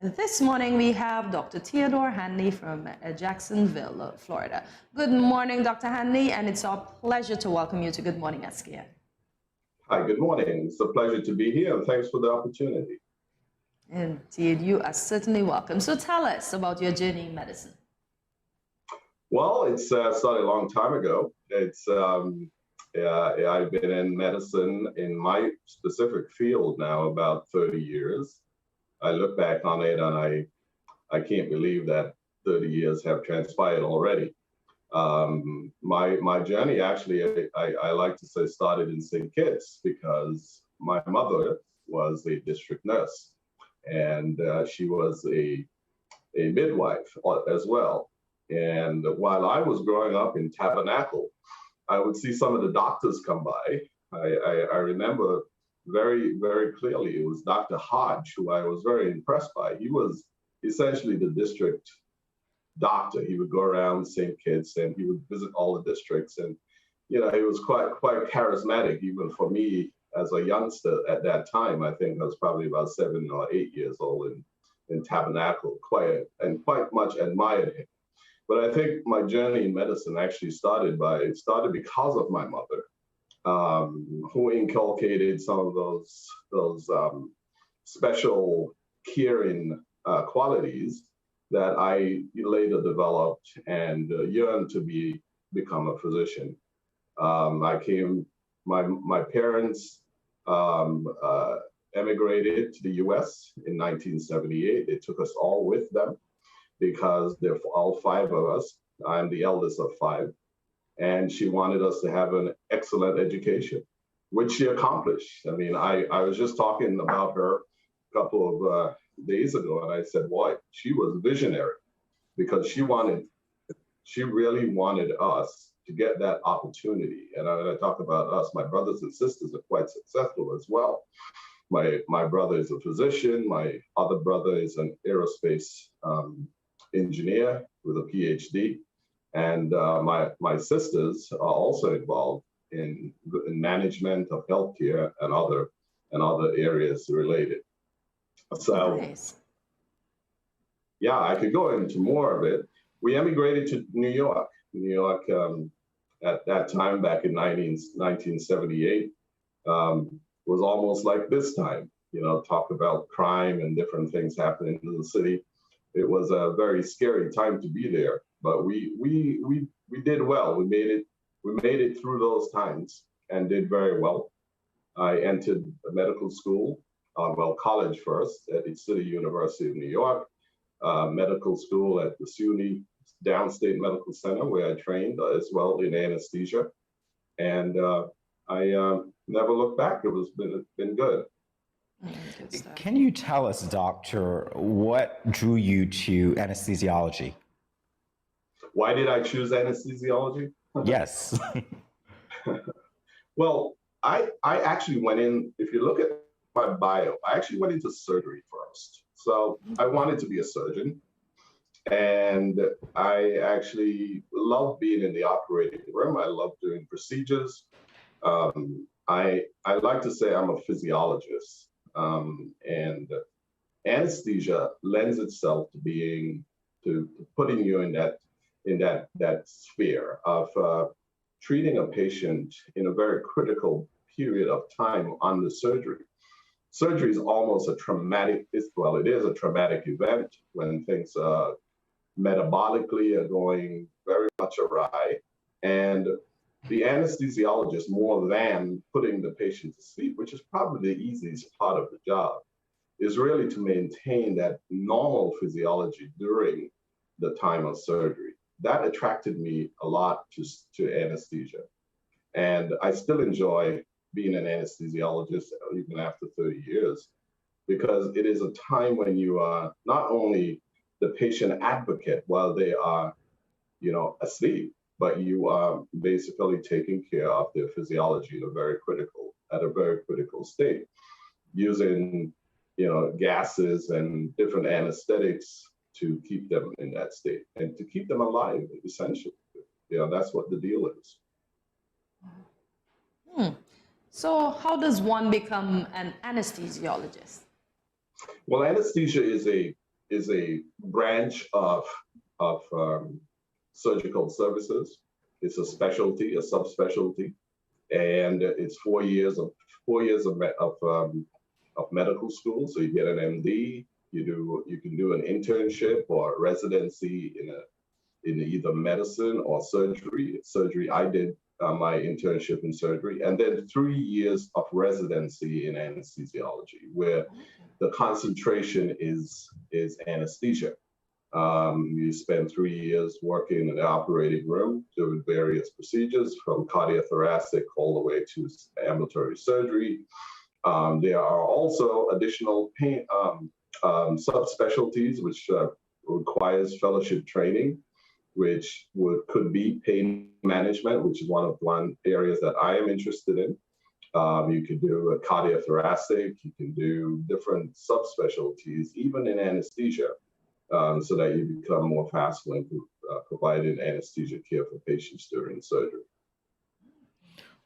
This morning we have Dr. Theodore Hanley from Jacksonville, Florida. Good morning, Dr. Hanley, and it's our pleasure to welcome you to Good Morning SKN. Hi, good morning. It's a pleasure to be here, and thanks for the opportunity. Indeed, you are certainly welcome. So tell us about your journey in medicine. Well, it started a long time ago. I've been in medicine in my specific field now about 30 years. I look back on it and I can't believe that 30 years have transpired already. My journey actually, I like to say, started in St. Kitts because my mother was a district nurse, and she was a midwife as well. And while I was growing up in Tabernacle, I would see some of the doctors come by. I remember very, very clearly, it was Dr. Hodge, who I was very impressed by. He was essentially the district doctor. He would go around St. Kitts and he would visit all the districts. And, you know, he was quite charismatic, even for me as a youngster at that time. I think I was probably about 7 or 8 years old in Tabernacle, quite much admired him. But I think my journey in medicine actually started because of my mother, who inculcated some of those special caring qualities that I later developed and yearned to become a physician. My parents emigrated to the U.S. in 1978. They took us all with them because they're all 5 of us. I'm the eldest of 5. And she wanted us to have an excellent education, which she accomplished. I mean, I was just talking about her a couple of days ago, and I said, boy, she was visionary because she really wanted us to get that opportunity. And when I talk about us, my brothers and sisters are quite successful as well. My brother is a physician. My other brother is an aerospace engineer with a PhD. And my sisters are also involved in management of healthcare and other areas related. So, nice. Yeah, I could go into more of it. We emigrated to New York. New York at that time, back in 1978, was almost like this time. You know, talk about crime and different things happening in the city. It was a very scary time to be there. But we did well. We made it through those times and did very well. I entered medical school, college first at the City University of New York, medical school at the SUNY Downstate Medical Center, where I trained as well in anesthesia. And I never looked back. It's been good. Can you tell us, doctor, what drew you to anesthesiology? Why did I choose anesthesiology? Yes. Well, I actually went in, if you look at my bio, I actually went into surgery first. So I wanted to be a surgeon. And I actually love being in the operating room. I love doing procedures. I like to say I'm a physiologist. And anesthesia lends itself to putting you in that sphere of treating a patient in a very critical period of time on the surgery. Surgery is almost it is a traumatic event when things metabolically are going very much awry. And the anesthesiologist, more than putting the patient to sleep, which is probably the easiest part of the job, is really to maintain that normal physiology during the time of surgery. That attracted me a lot to anesthesia. And I still enjoy being an anesthesiologist even after 30 years, because it is a time when you are not only the patient advocate while they are, asleep, but you are basically taking care of their physiology at a very critical state, using, gases and different anesthetics to keep them in that state and to keep them alive, essentially. That's what the deal is. So how does one become an anesthesiologist? Well, anesthesia is a is a branch of surgical services. It's a specialty, a subspecialty, and it's 4 years of medical school. So you get an MD. You can do an internship or a residency in either medicine or surgery. I did my internship in surgery, and then 3 years of residency in anesthesiology, where the concentration is anesthesia. You spend 3 years working in the operating room doing various procedures from cardiothoracic all the way to ambulatory surgery. There are also additional subspecialties which requires fellowship training, which could be pain management, which is one areas that I am interested in. You can do a cardiothoracic, you can do different subspecialties, even in anesthesia, so that you become more facile in providing anesthesia care for patients during surgery.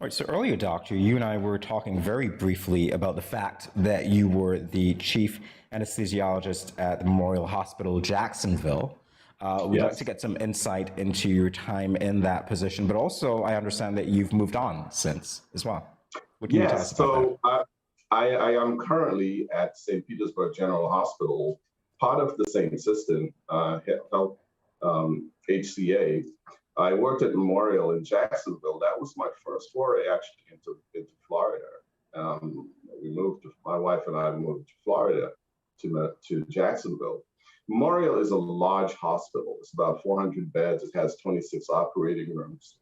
All right, so earlier, Doctor, you and I were talking very briefly about the fact that you were the chief anesthesiologist at the Memorial Hospital, Jacksonville. We'd like to get some insight into your time in that position, but also I understand that you've moved on since as well. What can you tell us about that? I am currently at St. Petersburg General Hospital, part of the same system, health, HCA. I worked at Memorial in Jacksonville. That was my first foray actually into Florida. My wife and I moved to Florida to Jacksonville. Memorial is a large hospital. It's about 400 beds. It has 26 operating rooms.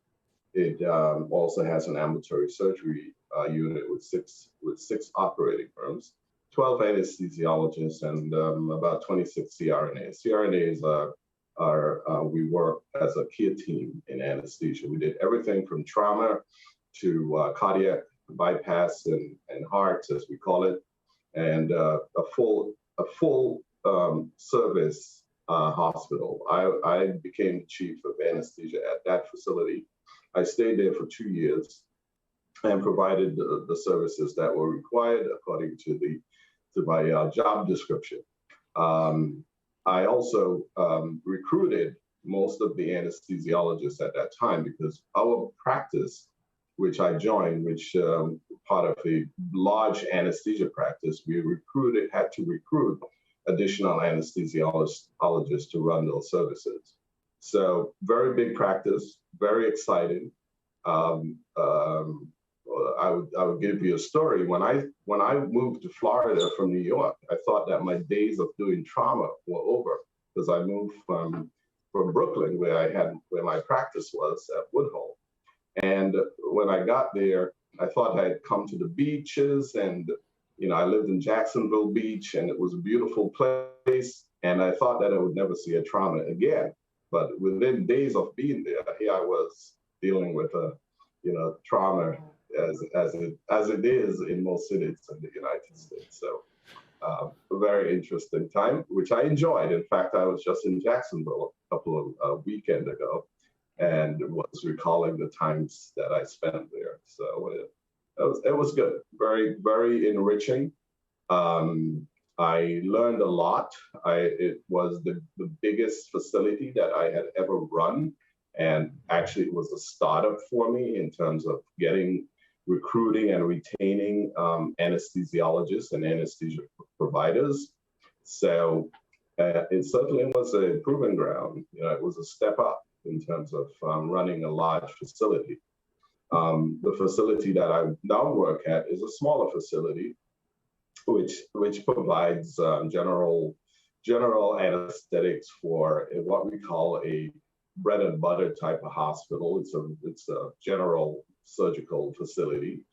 It also has an ambulatory surgery unit with six operating rooms, 12 anesthesiologists, and about 26 CRNAs. CRNAs we work as a care team in anesthesia. We did everything from trauma to cardiac bypass and hearts, as we call it, and a full service hospital. I became the chief of anesthesia at that facility. I stayed there for 2 years and provided the services that were required according to my job description. I also recruited most of the anesthesiologists at that time because our practice, which I joined, which part of a large anesthesia practice, had to recruit additional anesthesiologists to run those services. So very big practice, very exciting. I would give you a story. When I moved to Florida from New York, I thought that my days of doing trauma were over because I moved from Brooklyn, where my practice was at Woodhull. And when I got there, I thought I had come to the beaches, and I lived in Jacksonville Beach, and it was a beautiful place. And I thought that I would never see a trauma again. But within days of being there, here I was dealing with trauma as it is in most cities in the United States. So a very interesting time, which I enjoyed. In fact, I was just in Jacksonville a couple of weekends ago and was recalling the times that I spent there. So it was good, very, very enriching. I learned a lot. It was the biggest facility that I had ever run. And actually, it was a startup for me in terms of recruiting and retaining anesthesiologists and anesthesia providers. So it certainly was a proving ground. It was a step up in terms of running a large facility. The facility that I now work at is a smaller facility, which provides general anesthetics for what we call a bread and butter type of hospital. It's a general surgical facility,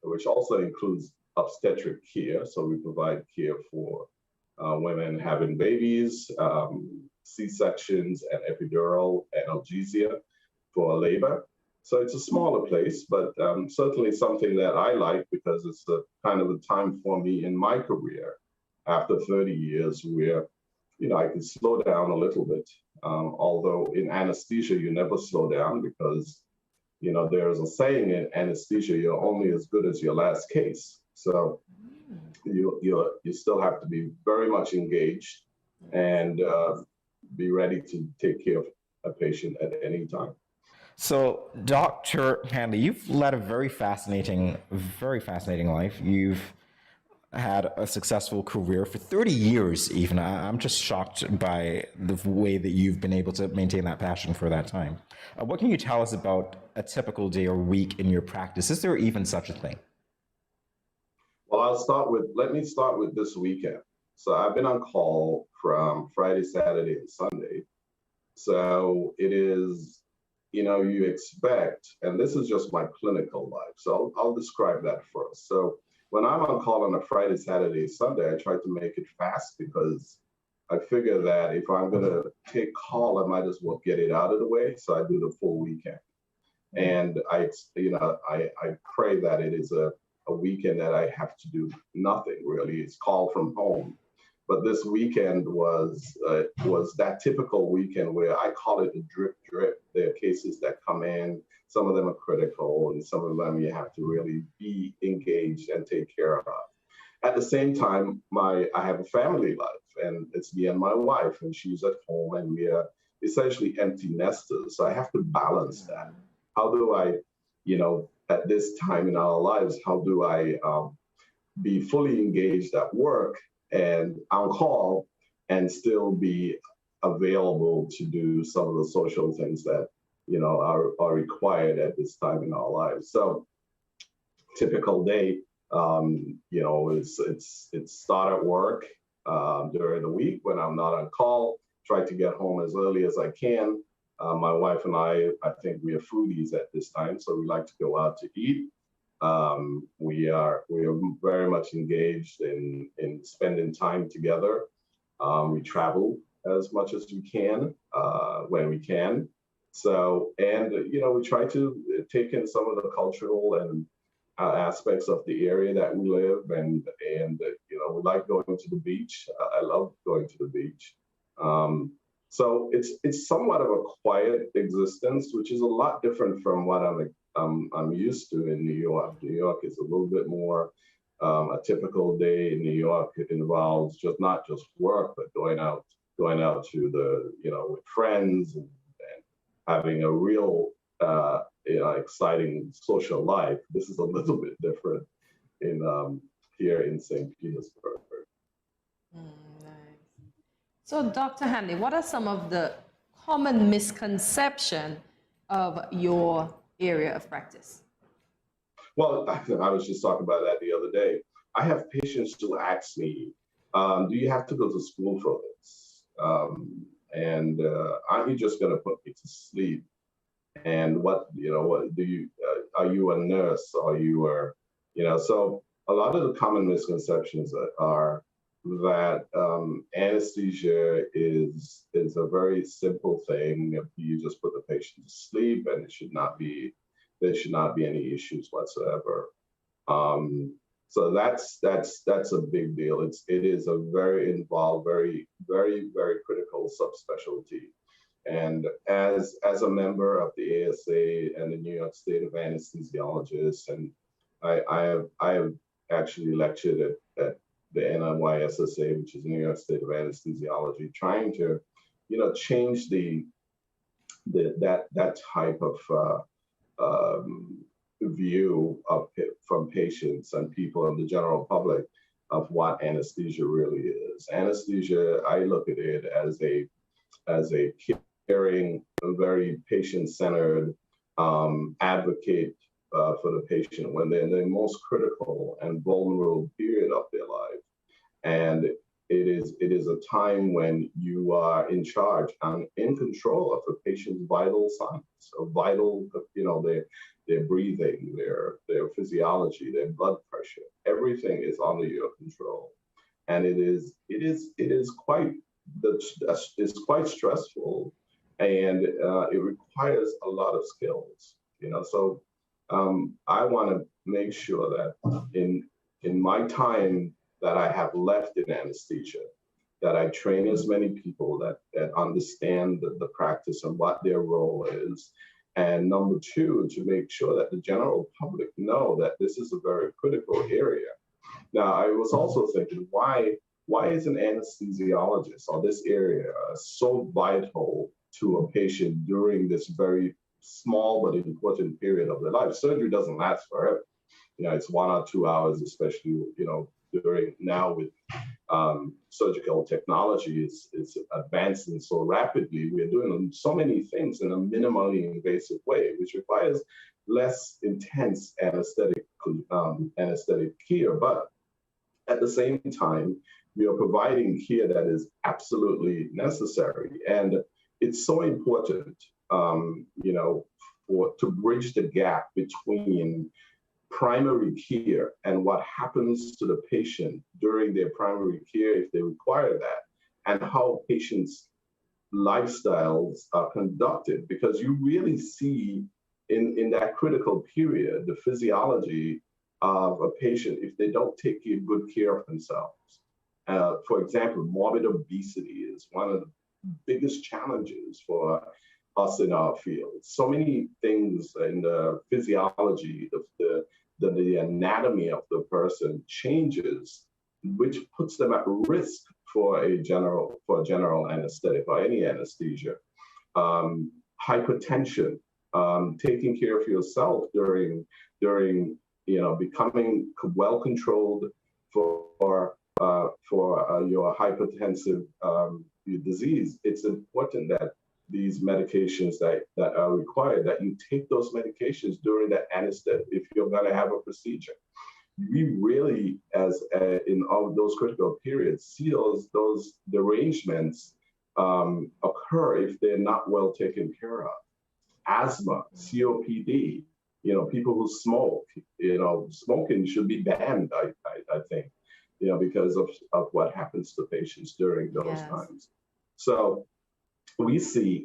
which also includes obstetric care. So we provide care for women having babies, C-sections, and epidural analgesia for labor. So it's a smaller place, but certainly something that I like because it's a kind of a time for me in my career after 30 years where, I could slow down a little bit. Although in anesthesia, you never slow down because, there's a saying in anesthesia, you're only as good as your last case. So you still have to be very much engaged and be ready to take care of a patient at any time. So, Dr. Hanley, you've led a very fascinating life. You've had a successful career for 30 years, even. I'm just shocked by the way that you've been able to maintain that passion for that time. What can you tell us about a typical day or week in your practice? Is there even such a thing? Well, let me start with this weekend. So I've been on call from Friday, Saturday, and Sunday. So it is, you expect, and this is just my clinical life. So I'll describe that first. So when I'm on call on a Friday, Saturday, Sunday, I try to make it fast because I figure that if I'm going to take call, I might as well get it out of the way. So I do the full weekend. And I pray that it is a weekend that I have to do nothing really. It's call from home. But this weekend was that typical weekend where I call it a drip. There are cases that come in, some of them are critical, and some of them you have to really be engaged and take care of. At the same time, I have a family life, and it's me and my wife, and she's at home, and we are essentially empty nesters. So I have to balance that. How do I, at this time in our lives, how do I be fully engaged at work and on call and still be available to do some of the social things that, are required at this time in our lives? So typical day, it's start at work during the week when I'm not on call, try to get home as early as I can. My wife and I think we are foodies at this time, so we like to go out to eat. We are very much engaged in spending time together. We travel as much as we can when we can. So, and we try to take in some of the cultural and aspects of the area that we live, and we like going to the beach. I love going to the beach. So it's somewhat of a quiet existence, which is a lot different from what I'm used to in New York. New York is a little bit more a typical day in New York. It involves not just work, but going out to with friends and having a real exciting social life. This is a little bit different in here in St. Petersburg. Nice. So, Dr. Hanley, what are some of the common misconceptions of your area of practice? Well, I was just talking about that the other day. I have patients who ask me, do you have to go to school for this? And aren't you just going to put me to sleep? And what do you, are you a nurse? Are you so a lot of the common misconceptions are that anesthesia is a very simple thing. You just put the patient to sleep, and there should not be any issues whatsoever. So that's a big deal. It is a very involved, very, very, very critical subspecialty. And as a member of the ASA and the New York State of Anesthesiologists, and I have actually lectured at the NYSSA, which is New York State of Anesthesiology, trying to, change that type of view from patients and people in the general public of what anesthesia really is. Anesthesia, I look at it as a caring, a very patient-centered advocate for the patient when they're in the most critical and vulnerable period of their life. And it is a time when you are in charge and in control of the patient's vital signs, their breathing, their physiology, their blood pressure. Everything is under your control, and it is quite stressful, and it requires a lot of skills. So I want to make sure that in my time that I have left in anesthesia, that I train as many people that understand the practice and what their role is. And number two, to make sure that the general public know that this is a very critical area. Now, I was also thinking, why why is an anesthesiologist or this area so vital to a patient during this very small but important period of their life? Surgery doesn't last forever. It's 1 or 2 hours, especially, during now with surgical technology is advancing so rapidly. We're doing so many things in a minimally invasive way, which requires less intense anesthetic care. But at the same time, we are providing care that is absolutely necessary. And it's so important, to bridge the gap between primary care and what happens to the patient during their primary care if they require that, and how patients' lifestyles are conducted, because you really see in that critical period the physiology of a patient if they don't take good care of themselves. For example, morbid obesity is one of the biggest challenges for us in our field. So many things in the physiology, the anatomy of the person changes, which puts them at risk for a general anesthetic or any anesthesia. Hypertension, taking care of yourself during becoming well controlled for your hypertensive disease. It's important that these medications that are required, that you take those medications during the anesthetic if you're going to have a procedure. We really, in all of those critical periods, see those derangements occur if they're not well taken care of. Asthma, COPD, people who smoke, smoking should be banned, I think, because of what happens to patients during those times. So we see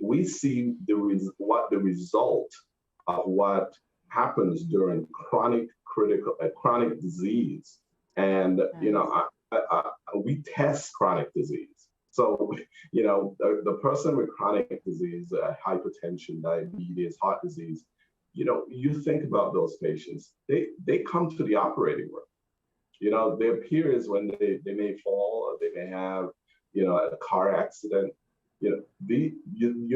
what the result of what happens during chronic disease, and we test chronic disease. So the person with chronic disease, hypertension, diabetes, heart disease, you think about those patients. They come to the operating room. There are periods when they may fall, or they may have a car accident. You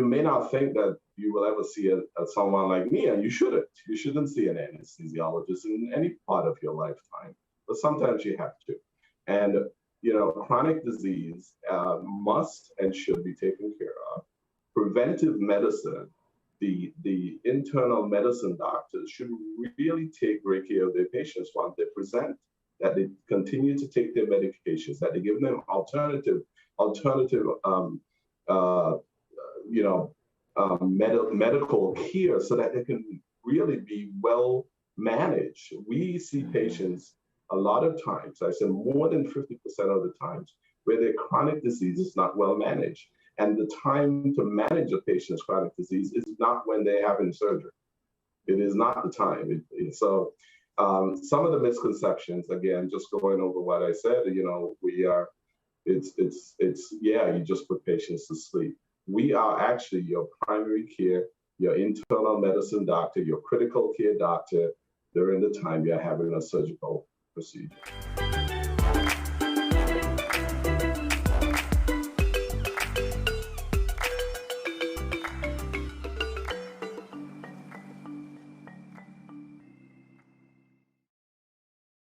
may not think that you will ever see someone like me, and you shouldn't. You shouldn't see an anesthesiologist in any part of your lifetime, but sometimes you have to. And chronic disease must and should be taken care of. Preventive medicine, the internal medicine doctors should really take great care of their patients once they present, that they continue to take their medications, that they give them alternative medical care so that they can really be well managed. We see patients a lot of times, I say more than 50% of the times, where their chronic disease is not well managed. And the time to manage a patient's chronic disease is not when they're having surgery. It is not the time. So some of the misconceptions, again, just going over what I said, you just put patients to sleep. We are actually your primary care, your internal medicine doctor, your critical care doctor during the time you're having a surgical procedure.